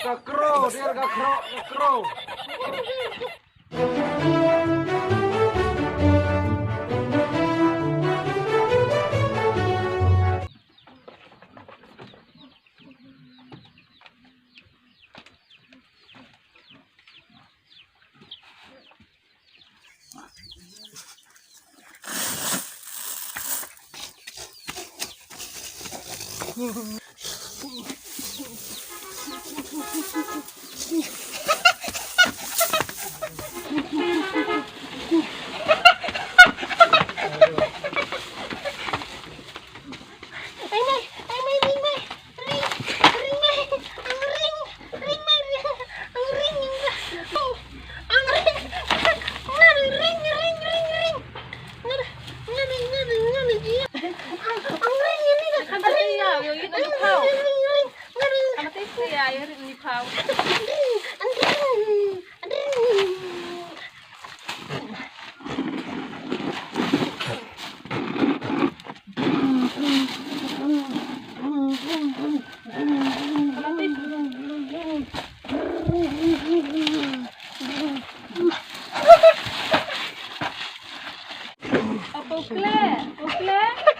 Kakro, dia kakro, kakro.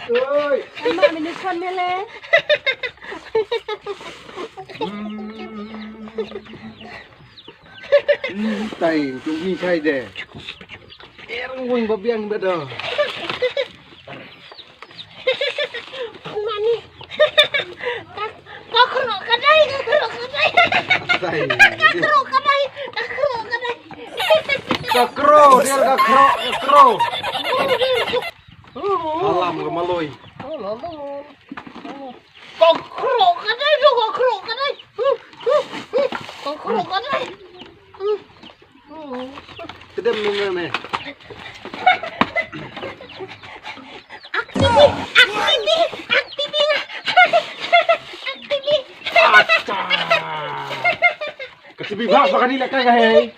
Ôi, em mà mình đi con mẹ lẽ. tay chúng đi thay để em quên vào biang bây giờ Có khổ cái đây, có khổ cái đây. tay Có khổ cái đây, có khổ cái đây. kakro dia kakro kakro alam ke maloi Có khổ cái đây, có khổ cái đây. Có khổ cái đây. kedem nunggu nih Kesibi bahas makan ini kayak hei.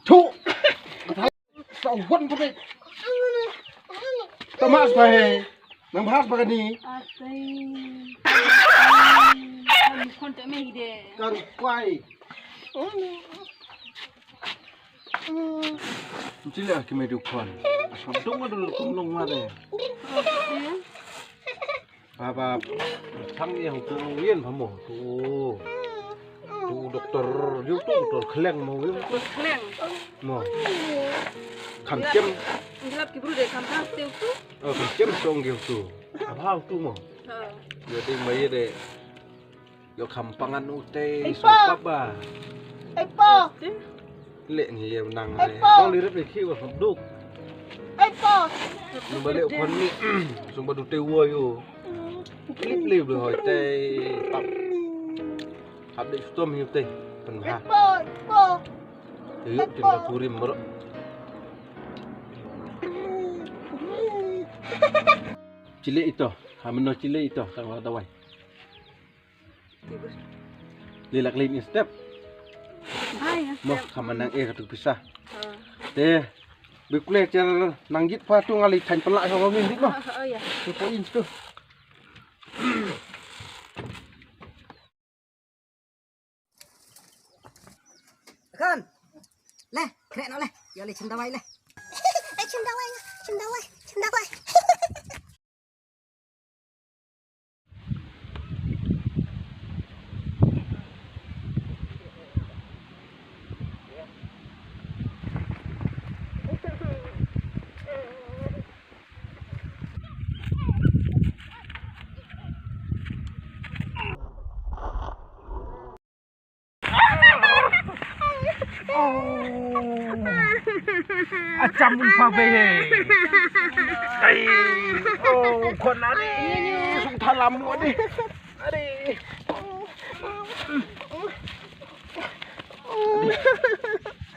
Cuk. Sao quấn có vậy? Tao mas phải hei. Nang bahas makan ini. Con tụi mình để Kan quay. Cila kami dukan. Sabdong ada kumlong mare. Apa thằng yang tu yên phải mổ tu dokter yêu tu dokter khleng mau yêu neng. mau khám châm Gelap ki bro de kampas teu tu. khám châm song yêu tu apa tu mau jadi mai de yo kampangan ute sopap ba Ai po, lệ nhiều năng này to liret về khi vào phòng đúc ai po. nhưng mà liệu con đi dùng bao đồ tê uôi yo clip live được hỏi tê tập hấp định storm nhiều tê phần hai Po. từ hiện trên là purim mở Chile itu, kami no Chile itu, kalau ada way. Lilak lain step, Hai. mau kami nang katu pisah. Deh, bekule cara nanggit patu ngali kain pelak sama mindik mah. Oh ya. Tu poin tu. Con lê khẽ nó lê giờ lấy chân đau lê chân đau anh chân đau anh chân đau anh Acam pun pakai. Ay, oh, kon ada. Sung thalam mo di. Ade.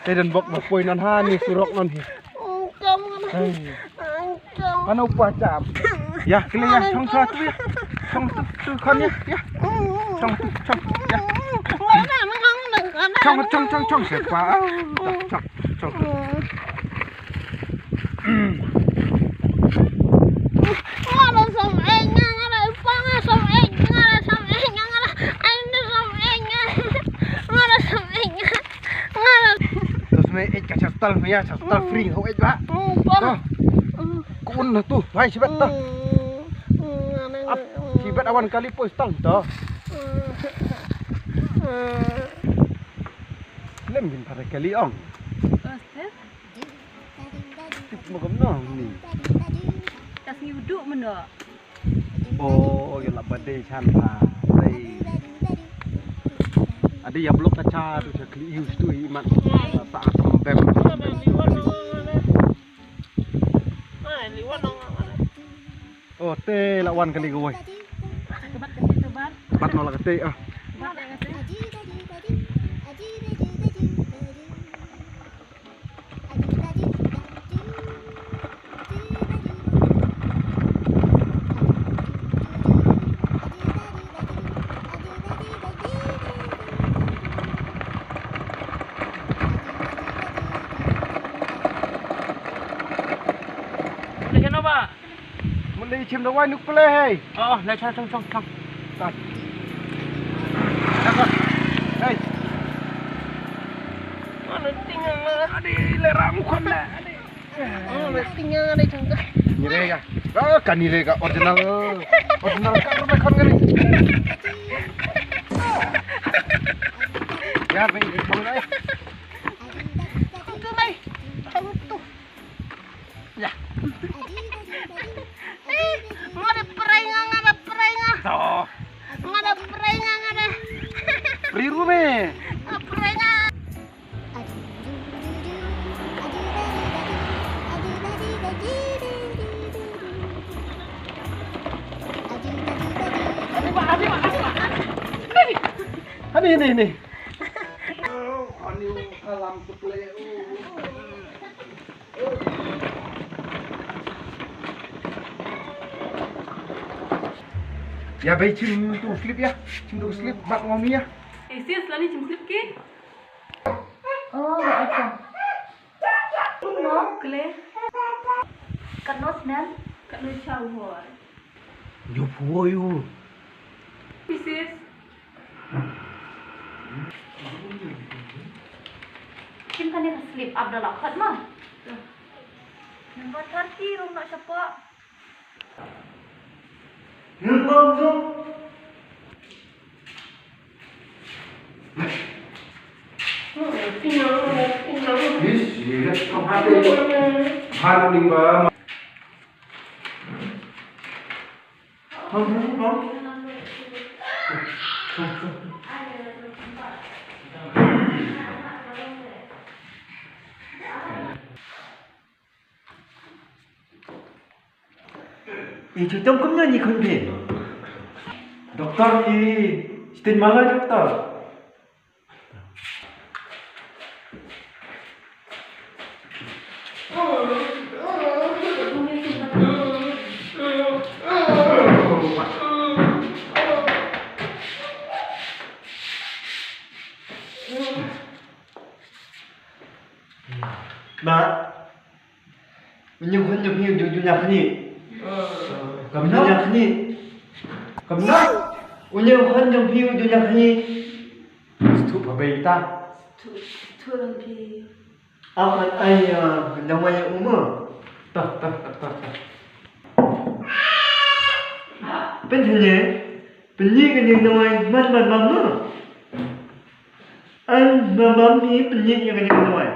Teden bok ma poi non ha ni surok non hi. Ano pa cham. Ya, kile ya, chong sa tu ya. Chong tu kon ya. Ya. Chong ya. Chong siapa? Chong. Ngala som eng ngala panga som eng ngala som eng ngala anh som eng tal punya, tal free kau aja pak. Tuh, kun tuh, hai sibat tuh. Ap, sibat awan kali pos tal tuh. Lem bin pada kali ong. Tip macam ni. Tas ni duduk mana? Oh, ya lah badai cantik. Ada yang blok kaca tu saya kli use tu iman tak tembem. Oh, teh lawan kali gue. Bat nolak teh ah. Kenapa? Mulai cium dawai nuk pelai. Oh, lai chong. Tak. Dapat. Hei. Mana tinggal? Adi lerang kon lah. Oh, tinggal ada chong. Nire ka. Ah, kan nire ka original. Original kan rumah kon ngari. Ya, baik, bangun ay. Itu lai. Itu. Ya. Ngada perengang. Toh. Ngada perengang. Riru me. Perengang. Ini. Oh, kani alam suple. Ya baik cium tu slip ya. Cium tu slip mak ngomong ya. Sis lali cium slip ke? Oh, अच्छा नो क्ले कनोस नन Kak Lu Chawar. Yo puyo. Sis. किम कने slip Abdullah खत मा number 30 room nak siapa Itu tongkongnya ni konten. Doktor ini stin malah doktor. Mak, menyuhun jumpa jujurnya ni. Cầm nó nhặt nhỉ. Cầm nó. Unya hơn trong phiêu cho nhặt nhỉ. Thu vào bầy ta. Thu lần thì Ai đồng ai uống mà. Ta. Bên thế nhé. Bên nhỉ cái những đồng ai mất bầm mà. Anh bầm thì bên nhỉ cái những đồng ai.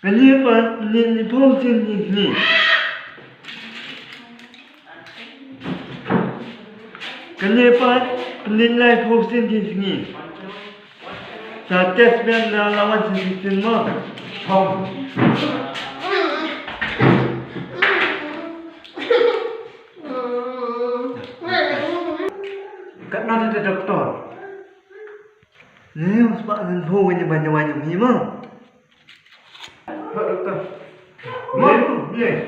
Kenapa ini pausin ini? Kenapa penilai pausin di sini? Saya tes biar lawan sistem mah. Hong. Karena ada doktor. Ini sebab info ini banyak-banyak ni mah. Doktor. Boleh.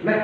Boleh.